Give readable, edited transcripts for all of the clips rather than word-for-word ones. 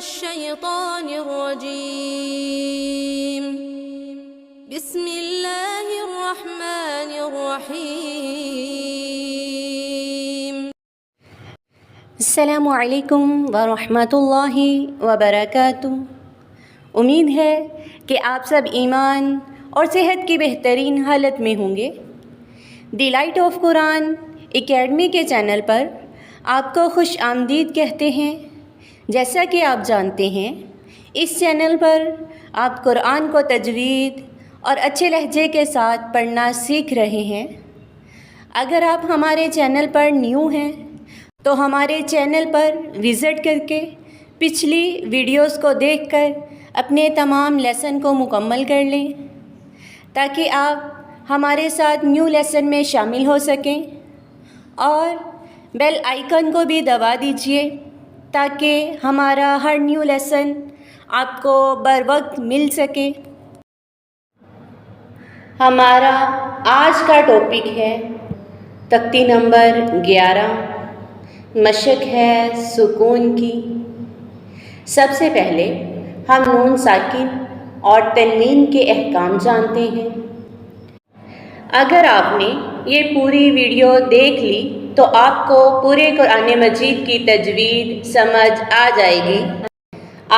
الشيطان الرجيم بسم الله الرحمن الرحيم السلام علیکم ورحمۃ اللہ وبرکاتہ۔ امید ہے کہ آپ سب ایمان اور صحت کی بہترین حالت میں ہوں گے۔ The light of Quran academy کے چینل پر آپ کو خوش آمدید کہتے ہیں۔ جیسا کہ آپ جانتے ہیں، اس چینل پر آپ قرآن کو تجوید اور اچھے لہجے کے ساتھ پڑھنا سیکھ رہے ہیں۔ اگر آپ ہمارے چینل پر نیو ہیں تو ہمارے چینل پر وزٹ کر کے پچھلی ویڈیوز کو دیکھ کر اپنے تمام لیسن کو مکمل کر لیں تاکہ آپ ہمارے ساتھ نیو لیسن میں شامل ہو سکیں، اور بیل آئیکن کو بھی دبا دیجئے تاکہ ہمارا ہر نیو لیسن آپ کو بر وقت مل سکے۔ ہمارا آج کا ٹاپک ہے تختی نمبر 11، مشق ہے سکون کی۔ سب سے پہلے ہم نون ساکن اور تنوین کے احکام جانتے ہیں۔ اگر آپ نے یہ پوری ویڈیو دیکھ لی تو آپ کو پورے قرآن مجید کی تجوید سمجھ آ جائے گی۔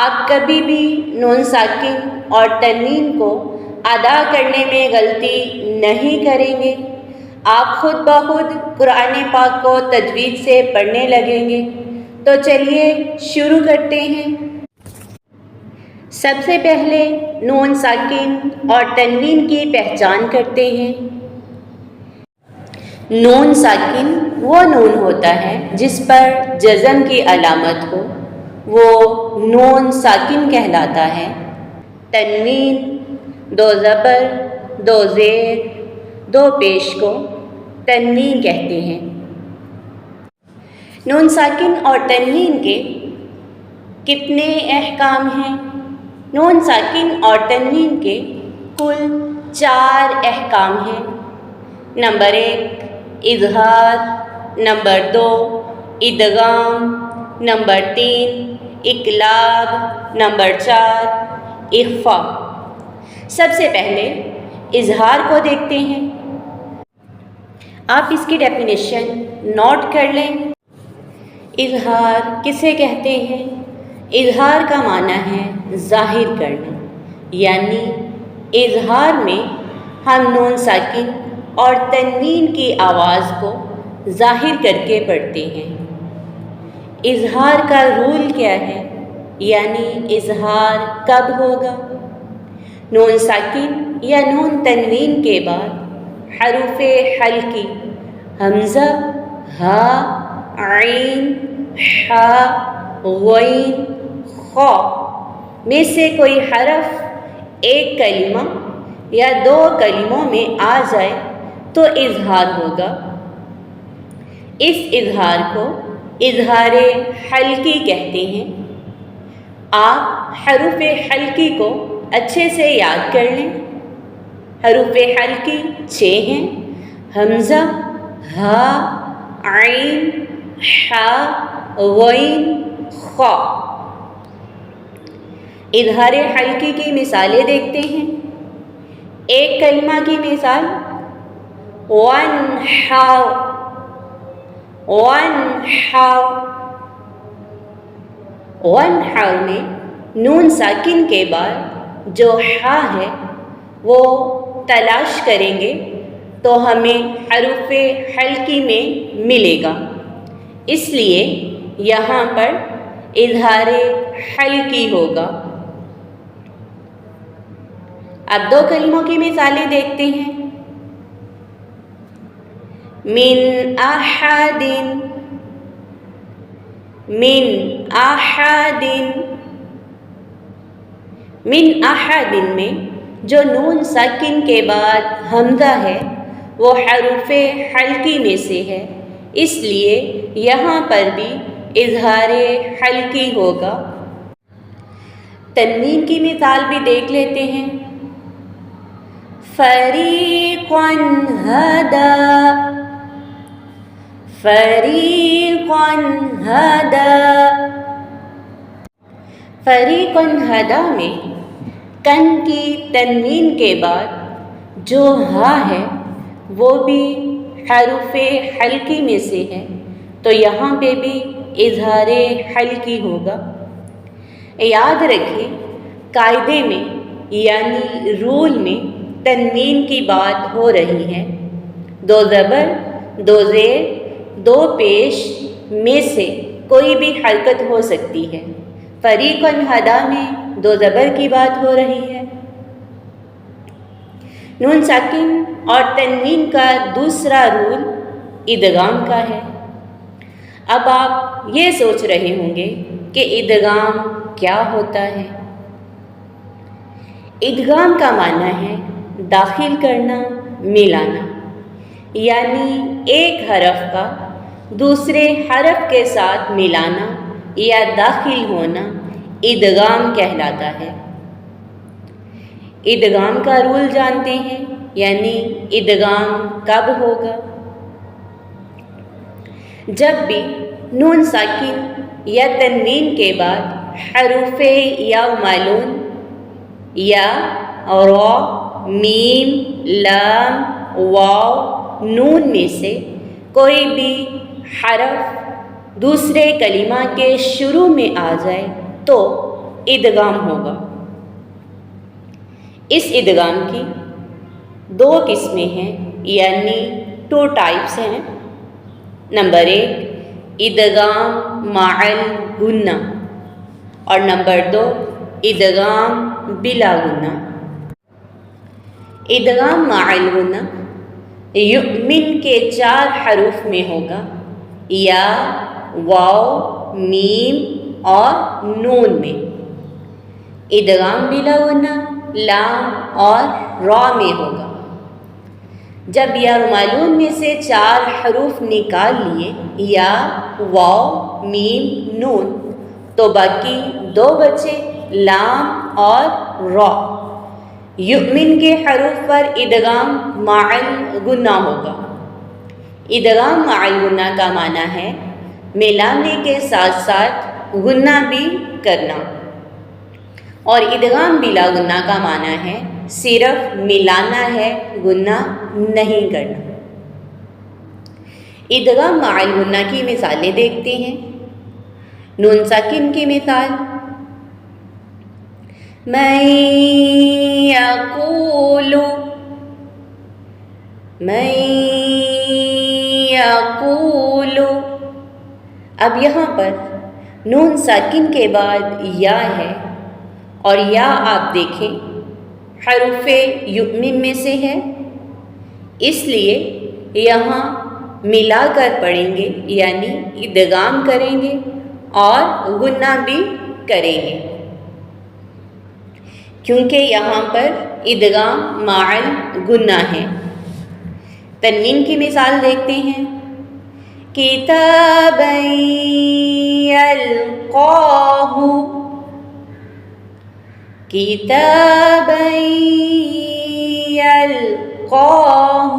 آپ کبھی بھی نون ساکن اور تنوین کو ادا کرنے میں غلطی نہیں کریں گے۔ آپ خود بخود قرآن پاک کو تجوید سے پڑھنے لگیں گے۔ تو چلیے شروع کرتے ہیں۔ سب سے پہلے نون ساکن اور تنوین کی پہچان کرتے ہیں۔ نون ساکن وہ نون ہوتا ہے جس پر جزم کی علامت ہو، وہ نون ساکن کہلاتا ہے۔ تنوین 2 زبر 2 زیر 2 پیش کو تنوین کہتے ہیں۔ نون ساکن اور تنوین کے کتنے احکام ہیں؟ نون ساکن اور تنوین کے کل 4 احکام ہیں۔ نمبر 1 اظہار، نمبر 2 ادغام، نمبر 3 اقلاب، نمبر 4 اخفاء۔ سب سے پہلے اظہار کو دیکھتے ہیں۔ آپ اس کی ڈیفینیشن نوٹ کر لیں۔ اظہار کسے کہتے ہیں؟ اظہار کا معنی ہے ظاہر کرنا، یعنی اظہار میں ہم نون ساکن اور تنوین کی آواز کو ظاہر کر کے پڑھتے ہیں۔ اظہار کا رول کیا ہے؟ یعنی اظہار کب ہوگا؟ نون ساکن یا نون تنوین کے بعد حروف حلقی حمزہ، ہا، عین، حا، غین، خا میں سے کوئی حرف ایک کلمہ یا 2 کلموں میں آ جائے تو اظہار ہوگا۔ اس اظہار کو اظہار حلقی کہتے ہیں۔ آپ حروف حلقی کو اچھے سے یاد کر لیں۔ حروف حلقی 6 ہیں: حمزہ، ہا، عین، حا، غین، خا۔ اظہار حلقی کی مثالیں دیکھتے ہیں۔ ایک کلمہ کی مثال وانحر، وانحر۔ وانحر میں نون ساکن کے بعد جو حا ہے وہ تلاش کریں گے تو ہمیں حروف حلقی میں ملے گا، اس لیے یہاں پر اظہار حلقی ہوگا۔ اب 2 کلموں کی مثالیں دیکھتے ہیں۔ من احد، من احد۔ من احد میں جو نون ساکن کے بعد حمزہ ہے وہ حروف حلقی میں سے ہے، اس لیے یہاں پر بھی اظہار حلقی ہوگا۔ تنوین کی مثال بھی دیکھ لیتے ہیں۔ فریقا ہدی، فریقا ہدی۔ فریقاً ہدا میں کن کی تنوین کے بعد جو ہا ہے وہ بھی حروف حلقی میں سے ہے، تو یہاں پہ بھی اظہار حلقی ہوگا۔ یاد رکھیں قاعدے میں یعنی رول میں تنوین کی بات ہو رہی ہے، دو زبر، دو زیر، دو پیش میں سے کوئی بھی حرکت ہو سکتی ہے۔ فریقاً ہدا میں دو زبر کی بات ہو رہی ہے۔ نون ساکن اور تنوین کا دوسرا رول ادغام کا ہے۔ اب آپ یہ سوچ رہے ہوں گے کہ ادغام کیا ہوتا ہے؟ ادغام کا معنی ہے داخل کرنا، ملانا، یعنی ایک حرف کا دوسرے حرف کے ساتھ ملانا یا داخل ہونا ادغام کہلاتا ہے۔ ادغام کا رول جانتے ہیں، یعنی ادغام کب ہوگا؟ جب بھی نون ساکن یا تنوین کے بعد حروف یا معلوم یا را، میم، لام، واو، نون میں سے کوئی بھی حرف دوسرے کلمہ کے شروع میں آ جائے تو ادغام ہوگا۔ اس ادغام کی دو قسمیں ہیں، یعنی 2 ٹائپس ہیں۔ نمبر 1 ادغام مع الغنہ اور نمبر 2 ادغام بلا غنہ۔ ادغام مع الغنہ یؤمن کے 4 حروف میں ہوگا، یا، واو، میم اور نون میں۔ ادغام بلا غنہ لام اور را میں ہوگا۔ جب یا معلوم میں سے 4 حروف نکال لیے، یا، واو، میم، نون، تو باقی 2 بچے لام اور را۔ یؤمن کے حروف پر ادغام مع الغنہ ہوگا۔ ادغام مع الغنہ کا معنی ہے ملانے کے ساتھ ساتھ غنہ بھی کرنا، اور ادغام بلا غنہ کا معنی ہے صرف ملانا ہے، غنہ نہیں کرنا۔ ادغام مع الغنہ کی مثالیں دیکھتے ہیں۔ نون ساکن کی مثال من یقول، من یقول۔ اب یہاں پر نون ساکن کے بعد یا ہے، اور یا آپ دیکھیں حروف یؤمن میں سے ہے، اس لیے یہاں ملا کر پڑھیں گے، یعنی ادغام کریں گے اور غنہ بھی کریں گے، کیونکہ یہاں پر ادغام مع الغنہ ہے۔ تنوین کی مثال دیکھتے ہیں۔ کتابا یلقاہ، کتابا یلقاہ۔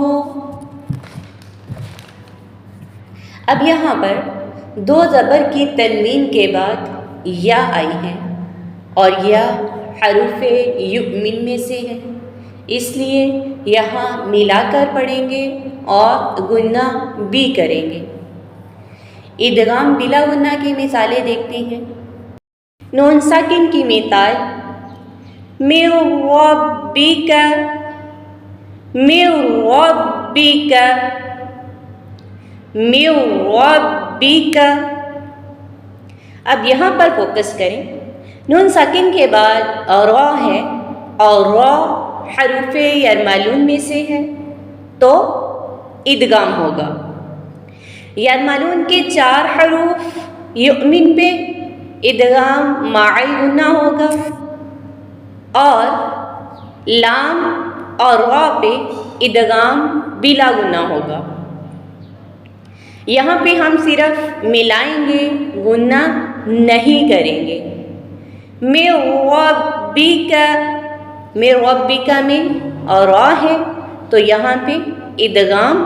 اب یہاں پر 2 زبر کی تنوین کے بعد یا آئی ہے، اور یا حروف یؤمن میں سے ہے، اس لیے یہاں ملا کر پڑھیں گے اور غنہ بھی کریں گے۔ ادغام بلا غنہ کی مثالیں دیکھتے ہیں۔ نون ساکن کی مثال من ربک، من ربک، من ربک۔ اب یہاں پر فوکس کریں۔ نون ساکن کے بعد را ہے، اور را حروف یرملون میں سے ہے، تو ادغام ہوگا۔ یرملون کے 4 حروف یؤمن پہ ادغام مع الغنہ ہوگا، اور لام اور را پہ ادغام بلا غنہ ہوگا۔ یہاں پہ ہم صرف ملائیں گے، غنہ نہیں کریں گے۔ من ربک، من ربک میں اور را ہے، تو یہاں پہ ادغام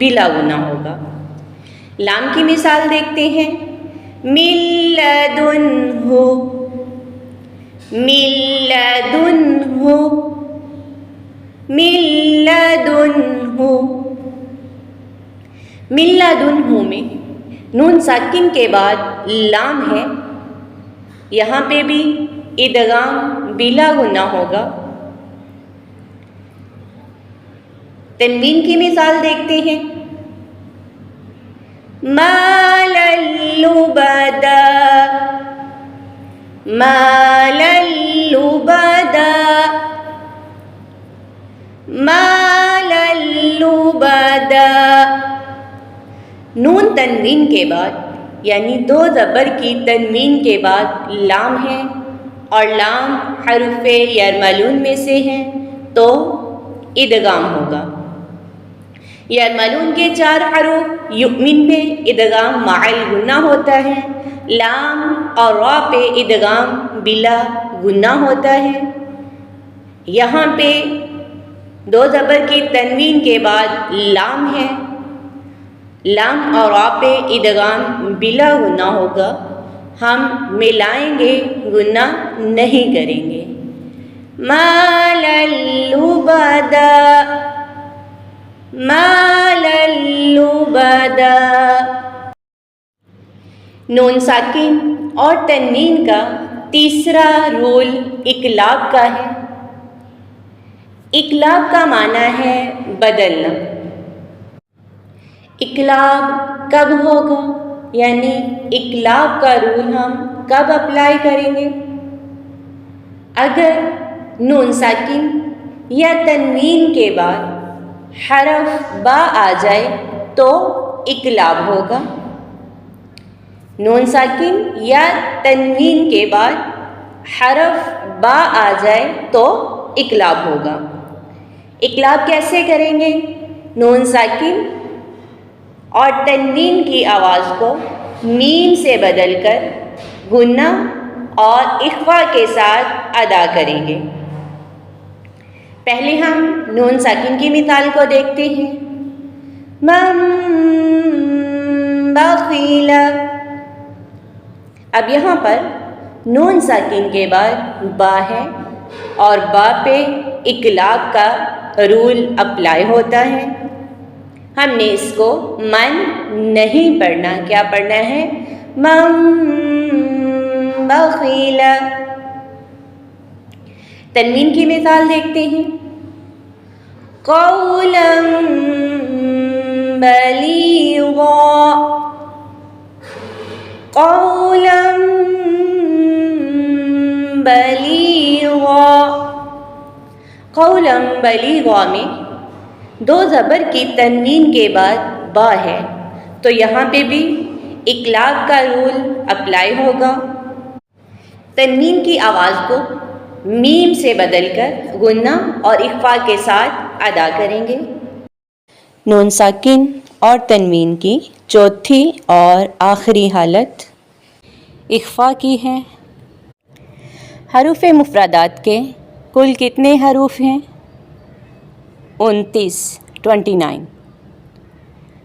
بلا غنہ ہوگا۔ لام کی مثال دیکھتے ہیں۔ من لدنہ، من لدنہ، من لدنہ، من لدنہ میں نون ساکن کے بعد لام ہے، یہاں پہ بھی ادغام بلا غنہ ہوگا۔ تنوین کی مثال دیکھتے ہیں، ما للبدا، ما للبدا، ما للبدا۔ نون تنوین کے بعد یعنی دو زبر کی تنوین کے بعد لام ہے اور لام حروف یرملون میں سے ہے تو ادغام ہوگا۔ یرملون کے 4 حروف یؤمن پہ ادغام مع الغنہ ہوتا ہے، لام اور را پہ ادغام بلا غنہ ہوتا ہے۔ یہاں پہ دو زبر کی تنوین کے بعد لام ہے، لام اور را پہ ادغام بلا غنہ ہوگا، ہم ملائیں گے، غنہ نہیں کریں گے۔ ما للبدا، ما للبدا۔ نون ساکن اور تنوین کا تیسرا رول اقلاب کا ہے۔ اقلاب کا معنی ہے بدلنا۔ اقلاب کب ہوگا یعنی اقلاب کا رول ہم کب اپلائی کریں گے؟ اگر نون ساکن یا تنوین کے بعد حرف با آ جائے تو اقلاب ہوگا۔ نون ساکن یا تنوین کے بعد حرف با آ جائے تو اقلاب ہوگا۔ اقلاب کیسے کریں گے؟ نون ساکن اور تنوین کی آواز کو میم سے بدل کر غنہ اور اخفا کے ساتھ ادا کریں گے۔ پہلے ہم نون ساکن کی مثال کو دیکھتے ہیں، من بخیل۔ اب یہاں پر نون ساکن کے بعد با ہے اور با پہ اقلاب کا رول اپلائی ہوتا ہے۔ ہم نے اس کو من نہیں پڑھنا، کیا پڑھنا ہے؟ من بخیل۔ تنوین کی مثال دیکھتے ہیں، قولا بلیغا، قولا بلیغا۔ قولا بلیغا میں دو زبر کی تنوین کے بعد با ہے تو یہاں پہ بھی اقلاب کا رول اپلائی ہوگا۔ تنوین کی آواز کو میم سے بدل کر غنہ اور اخفا کے ساتھ ادا کریں گے۔ نون ساکن اور تنوین کی چوتھی اور آخری حالت اخفا کی ہے۔ حروف مفردات کے کل کتنے حروف ہیں؟ 29۔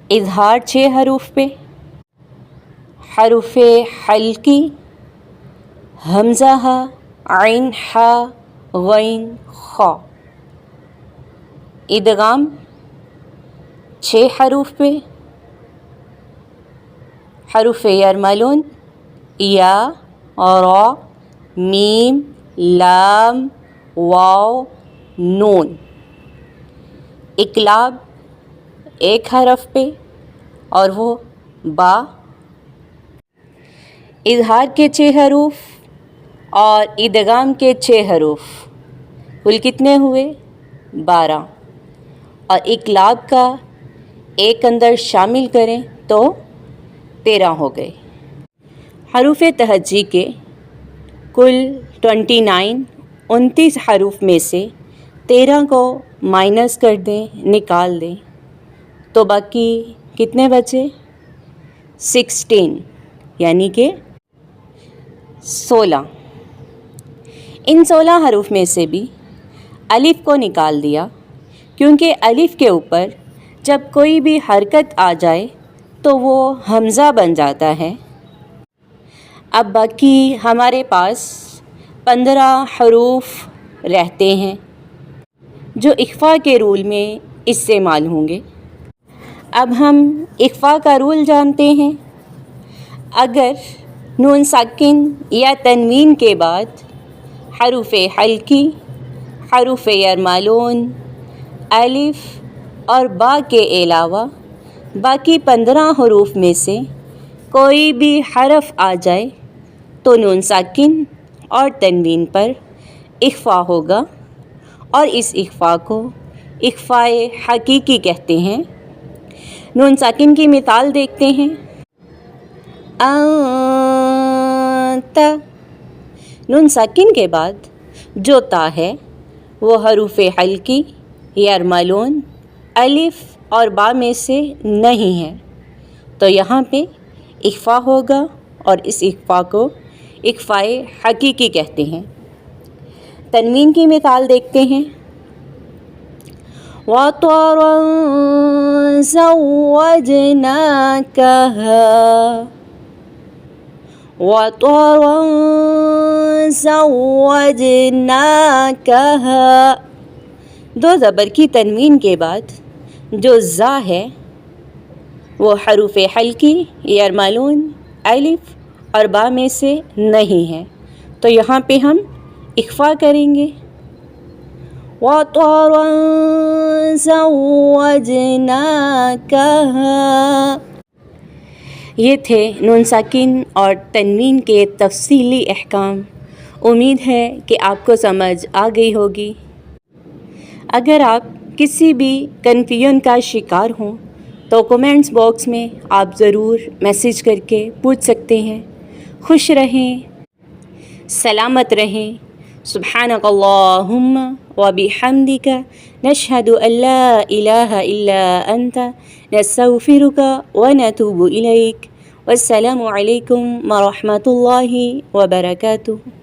اظہار 6 حروف پہ، حروف حلقی حمزہ ہا، عین ہا، غین خا۔ ادغام 6 حروف پہ، حروف یرملون یا را، میم، لام، واو، نون۔ اقلاب 1 حرف پہ اور وہ با۔ اظہار کے 6 حروف اور ادغام کے 6 حروف، کل کتنے ہوئے؟ 12۔ اور اقلاب کا 1 اندر شامل کریں تو 13 ہو گئے۔ حروف تہجی کے کل 29 حروف میں سے 13 کو مائنس کر دیں، نکال دیں تو باقی کتنے بچے؟ 16 یعنی کہ 16۔ ان 16 حروف میں سے بھی الف کو نکال دیا کیونکہ الف کے اوپر جب کوئی بھی حرکت آ جائے تو وہ حمزہ بن جاتا ہے۔ اب باقی ہمارے پاس 15 حروف رہتے ہیں جو اخفا کے رول میں استعمال ہوں گے۔ اب ہم اخفا کا رول جانتے ہیں۔ اگر نون ساکن یا تنوین کے بعد حروف حلقی، حروف یرمالون، الف اور با کے علاوہ باقی 15 حروف میں سے کوئی بھی حرف آ جائے تو نون ساکن اور تنوین پر اخفا ہوگا، اور اس اخفا کو اخفائے حقیقی کہتے ہیں۔ نون ساکن کی مثال دیکھتے ہیں۔ انت، نون ساکن کے بعد جو تا ہے وہ حروف حلقی، یرمالون، الف اور با میں سے نہیں ہے، تو یہاں پہ اخفا ہوگا، اور اس اخفا کو اخفائے حقیقی کہتے ہیں۔ تنوین کی مثال دیکھتے ہیں۔ وَطَرًا زَوَّجْنَاكَهَا، وَطَرًا زَوَّجْنَاكَهَا، دو زبر کی تنوین کے بعد جو زا ہے وہ حروف حلقی، یرمالون، الف اور با میں سے نہیں ہے، تو یہاں پہ ہم اخفا کریں گے۔ وَطَرًا زَوَّجْنَاكَهَا۔ یہ تھے نون ساکن اور تنوین کے تفصیلی احکام۔ امید ہے کہ آپ کو سمجھ آ گئی ہوگی۔ اگر آپ کسی بھی کنفیوژن کا شکار ہوں تو کومنٹس باکس میں آپ ضرور میسیج کر کے پوچھ سکتے ہیں۔ خوش رہیں، سلامت رہیں۔ سبحانک اللہم وبحمدک، نشہد ان لا الہ الا انت، نستغفرک ونتوب الیک۔ والسلام علیکم ورحمۃ اللہ وبرکاتہ۔